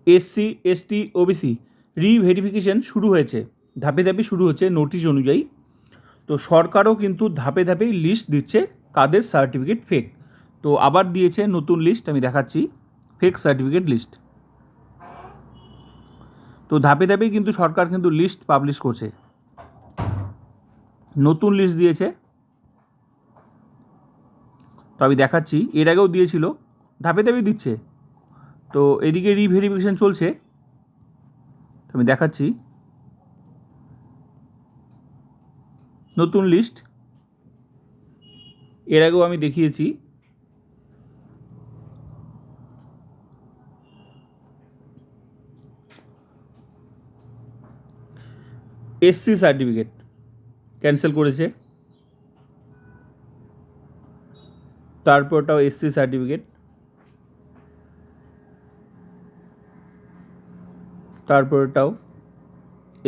SC ST OBC reverification শুরু হয়েছে, ধাপে ধাপে শুরু হচ্ছে নোটিশ অনুযায়ী। তো সরকারও কিন্তু ধাপে ধাপেই লিস্ট দিচ্ছে কাদের সার্টিফিকেট ফেক। তো আবার দিয়েছে নতুন লিস্ট, আমি দেখাচ্ছি ফেক সার্টিফিকেট লিস্ট। তো ধাপে ধাপেই কিন্তু সরকার কিন্তু লিস্ট পাবলিশ করছে, নতুন লিস্ট দিয়েছে। তো আমি দেখাচ্ছি, এর আগেও দিয়েছিল, ধাপে ধাপে দিচ্ছে। তো এদিকে রিভেরিফিকেশন চলছে, তো আমি দেখাচ্ছি নতুন লিস্ট। এর আগেও আমি দেখিয়েছি। এসসি সার্টিফিকেট ক্যান্সেল করেছে, তারপরটাও এসসি সার্টিফিকেট, তারপরটাও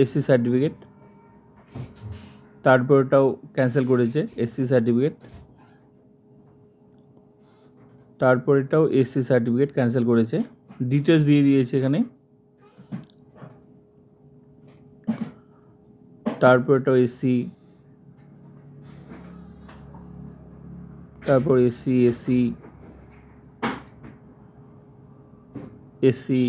এসসি সার্টিফিকেট, তারপরটাও ক্যান্সেল করেছে এসসি সার্টিফিকেট, তারপরেটাও এসসি সার্টিফিকেট ক্যান্সেল করেছে, ডিটেলস দিয়ে দিয়েছে এখানে। তারপরটাও এসসি, তারপর SC SC SC,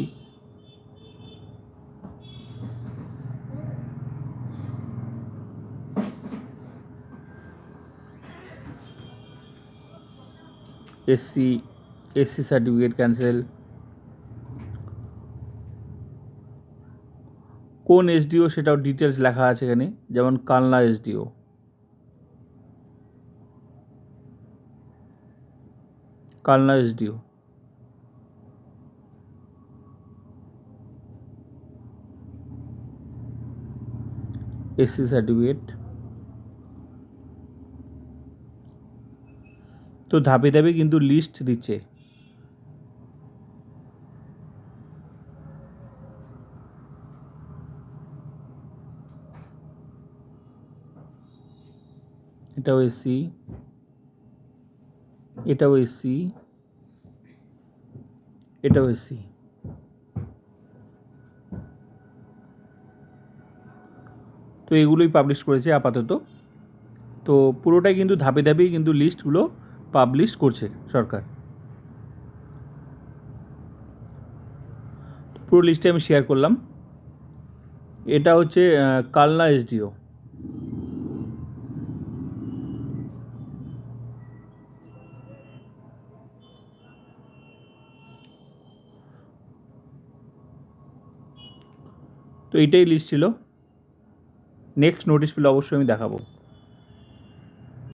SC SC certificate cancel. কোন এসডিও সেটাও ডিটেলস লেখা আছে এখানে, যেমন Kalna SDO, Kalna SDO, SC certificate. তো ধাপে ধাপে কিন্তু লিস্ট দিচ্ছে। এটাও এসসি, এটাও এসসি, এটাও এসসি। তো এগুলোই পাবলিশ করেছে আপাতত। তো পুরোটাই কিন্তু ধাপে ধাপেই কিন্তু লিস্টগুলো পাবলিশ করছে সরকার। পুরো লিস্টে আমি শেয়ার করলাম। এটা হচ্ছে কালনা এসডিও। তো এইটাই লিস্ট ছিল। নেক্সট নোটিশ পেলে অবশ্যই আমি দেখাবো।